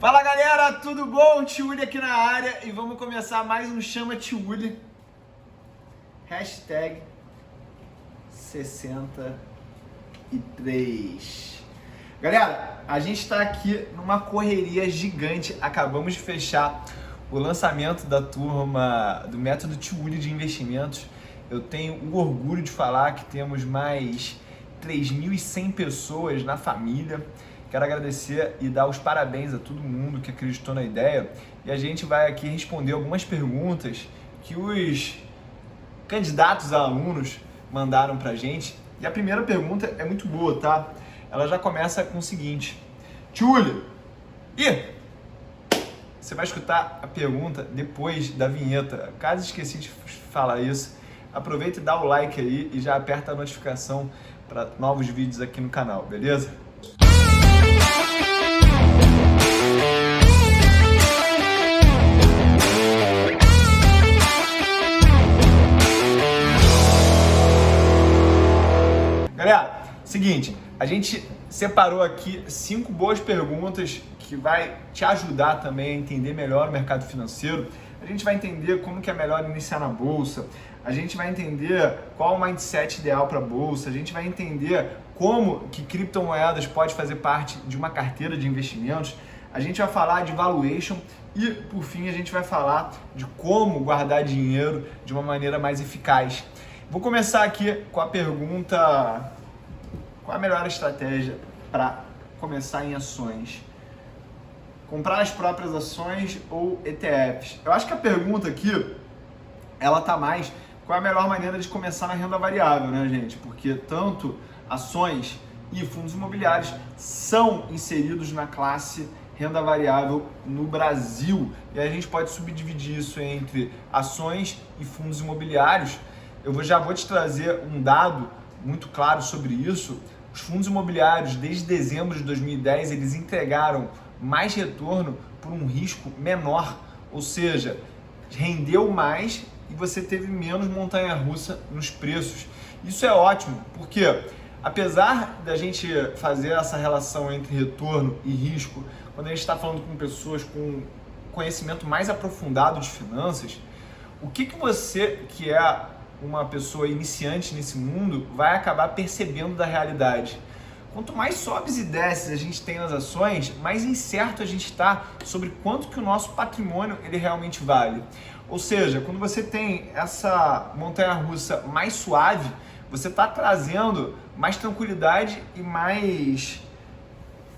Fala galera, tudo bom? Tiuli aqui na área e vamos começar mais um Chama Tiuli. Hashtag 63. Galera, a gente está aqui numa correria gigante. Acabamos de fechar o lançamento da turma do Método Tiuli de Investimentos. Eu tenho o orgulho de falar que temos mais 3.100 pessoas na família. Quero agradecer e dar os parabéns a todo mundo que acreditou na ideia. E a gente vai aqui responder algumas perguntas que os candidatos a alunos mandaram pra gente. E a primeira pergunta é muito boa, tá? Ela já começa com o seguinte: Tiuli, você vai escutar a pergunta depois da vinheta. Caso esqueci de falar isso, aproveita e dá o like aí e já aperta a notificação para novos vídeos aqui no canal, beleza? Galera, seguinte, a gente separou aqui 5 boas perguntas que vai te ajudar também a entender melhor o mercado financeiro. A gente vai entender como que é melhor iniciar na bolsa, a gente vai entender qual o mindset ideal para a bolsa, a gente vai entender como que criptomoedas pode fazer parte de uma carteira de investimentos, a gente vai falar de valuation e, por fim, a gente vai falar de como guardar dinheiro de uma maneira mais eficaz. Vou começar aqui com a pergunta: qual a melhor estratégia para começar em ações? Comprar as próprias ações ou ETFs? Eu acho que a pergunta aqui, ela tá mais: qual é a melhor maneira de começar na renda variável, né, gente? Porque tanto ações e fundos imobiliários são inseridos na classe renda variável no Brasil. E aí a gente pode subdividir isso entre ações e fundos imobiliários. Já vou te trazer um dado muito claro sobre isso. Os fundos imobiliários, desde dezembro de 2010, eles entregaram mais retorno por um risco menor, ou seja, rendeu mais e você teve menos montanha-russa nos preços. Isso é ótimo, porque apesar da gente fazer essa relação entre retorno e risco, quando a gente está falando com pessoas com conhecimento mais aprofundado de finanças, o que você, que é uma pessoa iniciante nesse mundo, vai acabar percebendo da realidade? Quanto mais sobes e desces a gente tem nas ações, mais incerto a gente está sobre quanto que o nosso patrimônio ele realmente vale. Ou seja, quando você tem essa montanha-russa mais suave, você está trazendo mais tranquilidade e mais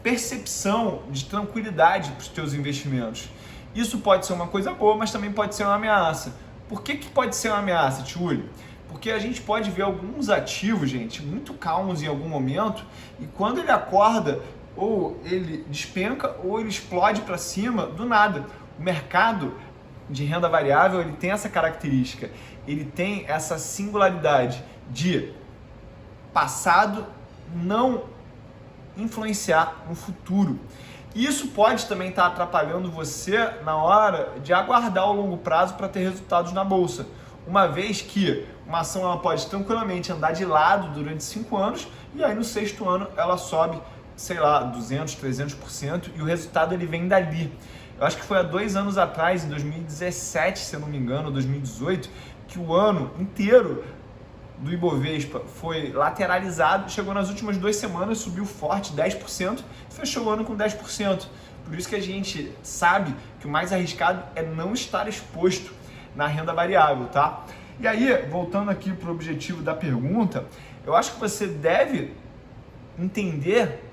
percepção de tranquilidade para os teus investimentos. Isso pode ser uma coisa boa, mas também pode ser uma ameaça. Por que pode ser uma ameaça, Tiuli? Porque a gente pode ver alguns ativos, gente, muito calmos em algum momento, e quando ele acorda, ou ele despenca, ou ele explode para cima do nada. O mercado de renda variável, ele tem essa característica, ele tem essa singularidade de passado não influenciar no futuro. Isso pode também estar atrapalhando você na hora de aguardar o longo prazo para ter resultados na bolsa. Uma vez que uma ação ela pode tranquilamente andar de lado durante 5 anos e aí no 6º ano ela sobe, sei lá, 200, 300% e o resultado ele vem dali. Eu acho que foi há 2 anos atrás, em 2017, se eu não me engano, 2018, que o ano inteiro do Ibovespa foi lateralizado, chegou nas últimas 2 semanas, subiu forte, 10%, fechou o ano com 10%. Por isso que a gente sabe que o mais arriscado é não estar exposto na renda variável, tá? E aí, voltando aqui para o objetivo da pergunta, eu acho que você deve entender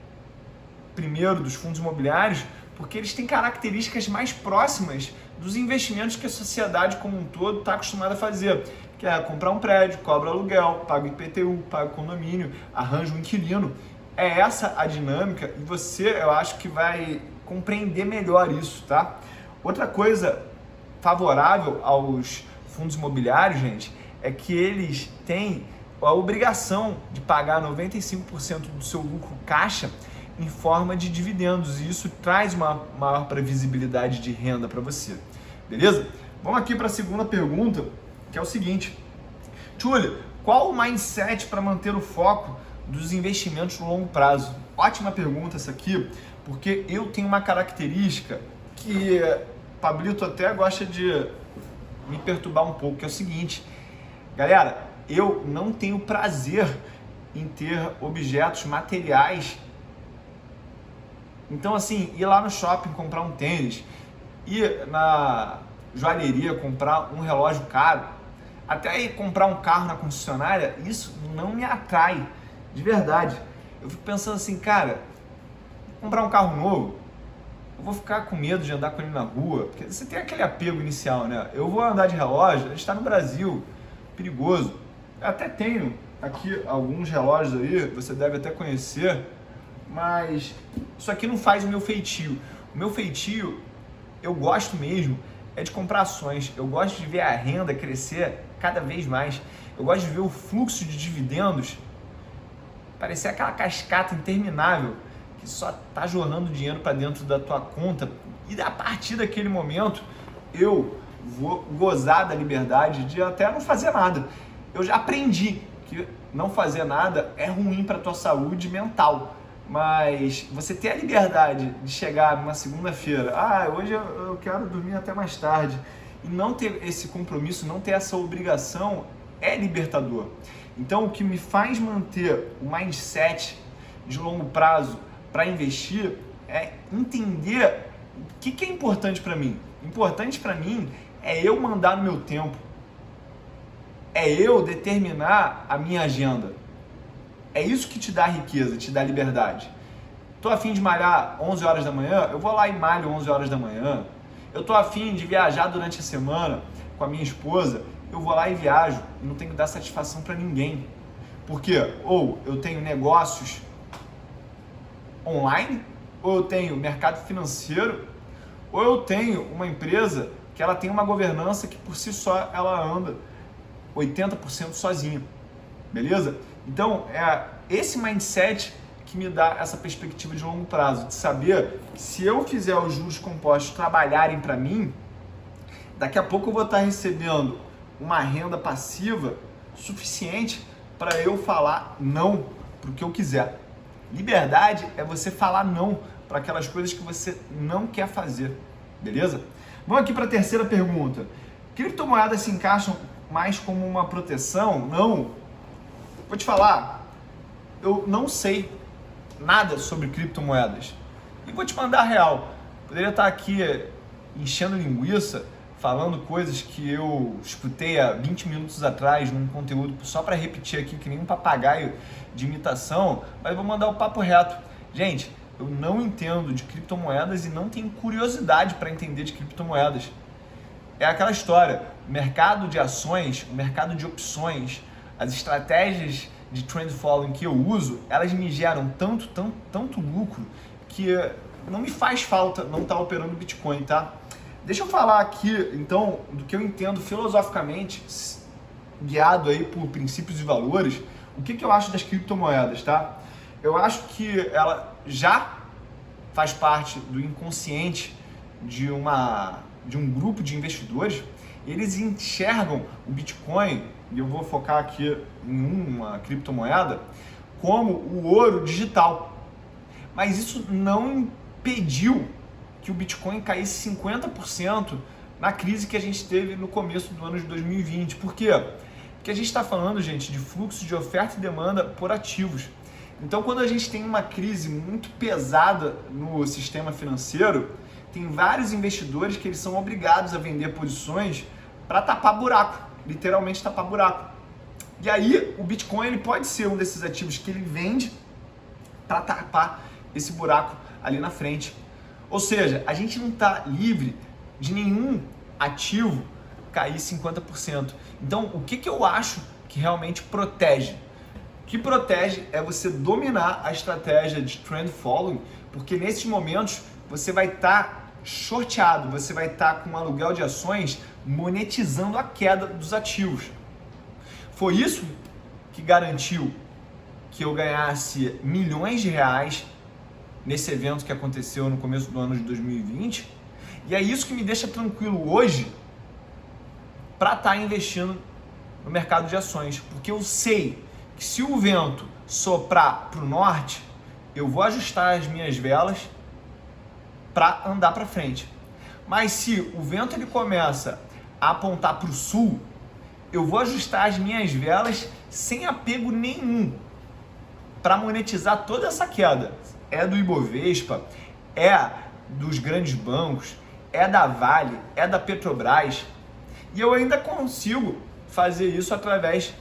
primeiro dos fundos imobiliários, porque eles têm características mais próximas dos investimentos que a sociedade como um todo está acostumada a fazer, que é comprar um prédio, cobra aluguel, paga IPTU, paga condomínio, arranja um inquilino. É essa a dinâmica e você, eu acho que vai compreender melhor isso, tá? Outra coisa favorável aos fundos imobiliários, gente, é que eles têm a obrigação de pagar 95% do seu lucro caixa em forma de dividendos, e isso traz uma maior previsibilidade de renda para você, beleza? Vamos aqui para a segunda pergunta, que é o seguinte: Tiuli, qual o mindset para manter o foco dos investimentos no longo prazo? Ótima pergunta essa aqui, Porque eu tenho uma característica que Pablito até gosta de me perturbar um pouco, que é o seguinte, galera, eu não tenho prazer em ter objetos materiais. Então, assim, ir lá no shopping comprar um tênis, ir na joalheria comprar um relógio caro, até ir comprar um carro na concessionária, isso não me atrai, de verdade. Eu fico pensando assim, cara, comprar um carro novo, eu vou ficar com medo de andar com ele na rua, porque você tem aquele apego inicial, né? Eu vou andar de relógio, a gente está no Brasil, perigoso. Eu até tenho aqui alguns relógios aí, você deve até conhecer, mas isso aqui não faz o meu feitio. O meu feitio, eu gosto mesmo, é de comprar ações. Eu gosto de ver a renda crescer cada vez mais. Eu gosto de ver o fluxo de dividendos parecer aquela cascata interminável que só está jorrando dinheiro para dentro da tua conta. E a partir daquele momento, eu vou gozar da liberdade de até não fazer nada. Eu já aprendi que não fazer nada é ruim para a tua saúde mental. Mas você ter a liberdade de chegar numa segunda-feira, hoje eu quero dormir até mais tarde, e não ter esse compromisso, não ter essa obrigação, é libertador. Então, o que me faz manter o mindset de longo prazo para investir é entender o que é importante para mim. Importante para mim é eu mandar no meu tempo, é eu determinar a minha agenda. É isso que te dá riqueza, te dá liberdade. Tô a fim de malhar 11 horas da manhã, eu vou lá e malho 11 horas da manhã. Eu tô a fim de viajar durante a semana com a minha esposa, eu vou lá e viajo. E não tenho que dar satisfação para ninguém. Porque ou eu tenho negócios online, ou eu tenho mercado financeiro, ou eu tenho uma empresa que ela tem uma governança que por si só ela anda 80% sozinha. Beleza? Então, é esse mindset que me dá essa perspectiva de longo prazo, de saber que se eu fizer os juros compostos trabalharem para mim, daqui a pouco eu vou estar recebendo uma renda passiva suficiente para eu falar não para o que eu quiser. Liberdade é você falar não para aquelas coisas que você não quer fazer, beleza? Vamos aqui para a terceira pergunta. Criptomoedas se encaixam mais como uma proteção? Não. Vou te falar, eu não sei nada sobre criptomoedas e vou te mandar a real. Poderia estar aqui enchendo linguiça, falando coisas que eu escutei há 20 minutos atrás num conteúdo só para repetir aqui que nem um papagaio de imitação, mas eu vou mandar o papo reto. Gente, eu não entendo de criptomoedas e não tenho curiosidade para entender de criptomoedas. É aquela história, o mercado de ações, o mercado de opções, as estratégias de trend following que eu uso, elas me geram tanto lucro que não me faz falta não estar operando Bitcoin, tá? Deixa eu falar aqui, então, do que eu entendo filosoficamente, guiado aí por princípios e valores, o que eu acho das criptomoedas, tá? Eu acho que ela já faz parte do inconsciente de um grupo de investidores. Eles enxergam o Bitcoin, e eu vou focar aqui em uma criptomoeda, como o ouro digital. Mas isso não impediu que o Bitcoin caísse 50% na crise que a gente teve no começo do ano de 2020. Por quê? Porque a gente está falando, gente, de fluxo de oferta e demanda por ativos. Então, quando a gente tem uma crise muito pesada no sistema financeiro, tem vários investidores que eles são obrigados a vender posições para tapar buraco. Literalmente tapar buraco. E aí o Bitcoin ele pode ser um desses ativos que ele vende para tapar esse buraco ali na frente. Ou seja, a gente não está livre de nenhum ativo cair 50%. Então, o que eu acho que realmente protege? O que protege é você dominar a estratégia de trend following, porque nesses momentos você vai estar shorteado, você vai estar com um aluguel de ações monetizando a queda dos ativos. Foi isso que garantiu que eu ganhasse milhões de reais nesse evento que aconteceu no começo do ano de 2020, e é isso que me deixa tranquilo hoje para estar investindo no mercado de ações, porque eu sei que se o vento soprar para o norte, eu vou ajustar as minhas velas para andar para frente. Mas se o vento ele começa a apontar para o sul, eu vou ajustar as minhas velas sem apego nenhum para monetizar toda essa queda. É do Ibovespa, é dos grandes bancos, é da Vale, é da Petrobras. E eu ainda consigo fazer isso através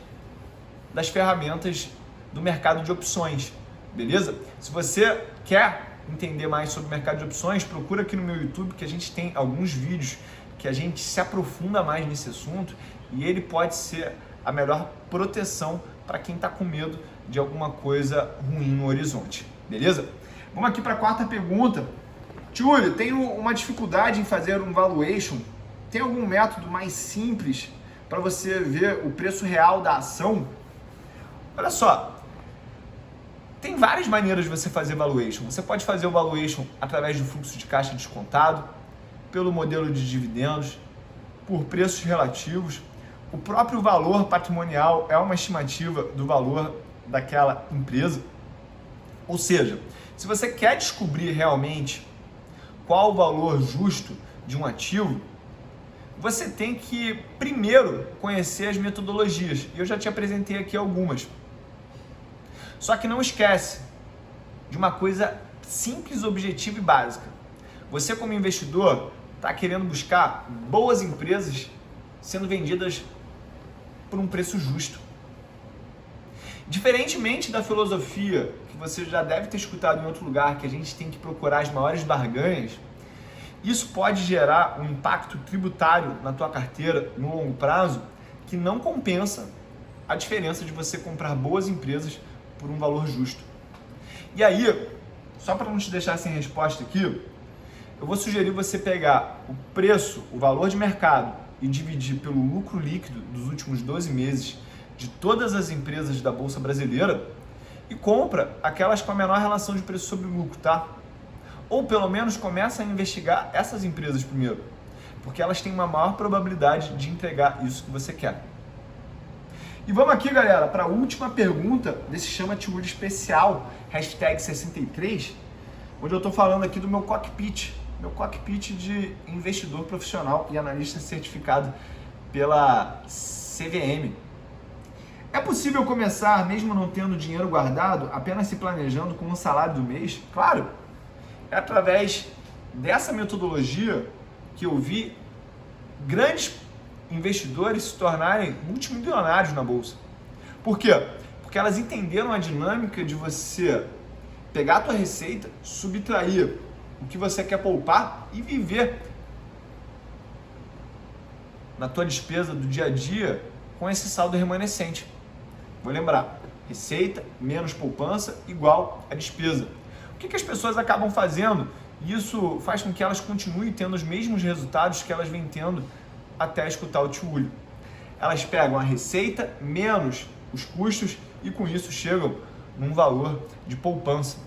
das ferramentas do mercado de opções, beleza? Se você quer entender mais sobre o mercado de opções, procura aqui no meu YouTube que a gente tem alguns vídeos que a gente se aprofunda mais nesse assunto e ele pode ser a melhor proteção para quem está com medo de alguma coisa ruim no horizonte, beleza? Vamos aqui para a quarta pergunta. Túlio, tenho uma dificuldade em fazer um valuation. Tem algum método mais simples para você ver o preço real da ação? Olha só, tem várias maneiras de você fazer valuation. Você pode fazer o valuation através do fluxo de caixa descontado, pelo modelo de dividendos, por preços relativos. O próprio valor patrimonial é uma estimativa do valor daquela empresa. Ou seja, se você quer descobrir realmente qual o valor justo de um ativo, você tem que primeiro conhecer as metodologias. Eu já te apresentei aqui algumas. Só que não esquece de uma coisa simples, objetiva e básica. Você como investidor está querendo buscar boas empresas sendo vendidas por um preço justo. Diferentemente da filosofia que você já deve ter escutado em outro lugar, que a gente tem que procurar as maiores barganhas, isso pode gerar um impacto tributário na tua carteira no longo prazo que não compensa a diferença de você comprar boas empresas por um valor justo. E aí, só para não te deixar sem resposta aqui, eu vou sugerir você pegar o preço, o valor de mercado e dividir pelo lucro líquido dos últimos 12 meses de todas as empresas da Bolsa Brasileira e compra aquelas com a menor relação de preço sobre lucro, tá? Ou pelo menos começa a investigar essas empresas primeiro, porque elas têm uma maior probabilidade de entregar isso que você quer. E vamos aqui, galera, para a última pergunta desse Chama Túlio especial, #63, onde eu estou falando aqui do meu cockpit de investidor profissional e analista certificado pela CVM. É possível começar, mesmo não tendo dinheiro guardado, apenas se planejando com um salário do mês? Claro! É através dessa metodologia que eu vi grandes investidores se tornarem multimilionários na bolsa. Por quê? Porque elas entenderam a dinâmica de você pegar a tua receita, subtrair o que você quer poupar e viver na tua despesa do dia a dia com esse saldo remanescente. Vou lembrar, receita menos poupança igual a despesa. O que as pessoas acabam fazendo? Isso faz com que elas continuem tendo os mesmos resultados que elas vêm tendo até escutar o Túlio. Elas pegam a receita menos os custos e com isso chegam num valor de poupança.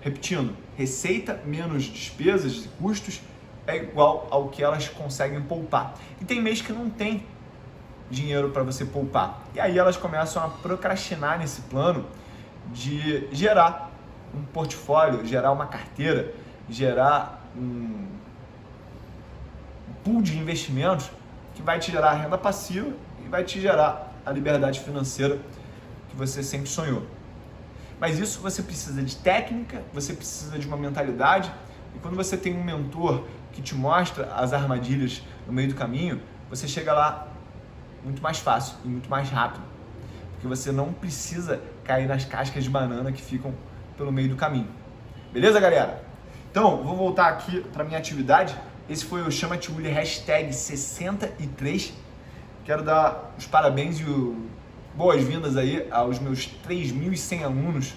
Repetindo, receita menos despesas e custos é igual ao que elas conseguem poupar. E tem mês que não tem dinheiro para você poupar. E aí elas começam a procrastinar nesse plano de gerar um portfólio, gerar uma carteira, gerar um pool de investimentos que vai te gerar renda passiva e vai te gerar a liberdade financeira que você sempre sonhou. Mas isso você precisa de técnica, você precisa de uma mentalidade e quando você tem um mentor que te mostra as armadilhas no meio do caminho, você chega lá muito mais fácil e muito mais rápido, porque você não precisa cair nas cascas de banana que ficam pelo meio do caminho. Beleza, galera? Então, vou voltar aqui para minha atividade. Esse foi o Chama Túlio #63. Quero dar os parabéns e boas-vindas aí aos meus 3.100 alunos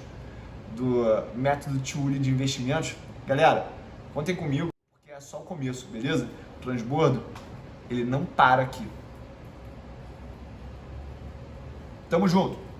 do método Túlio de investimentos. Galera, contem comigo, porque é só o começo, beleza? O transbordo, ele não para aqui. Tamo junto!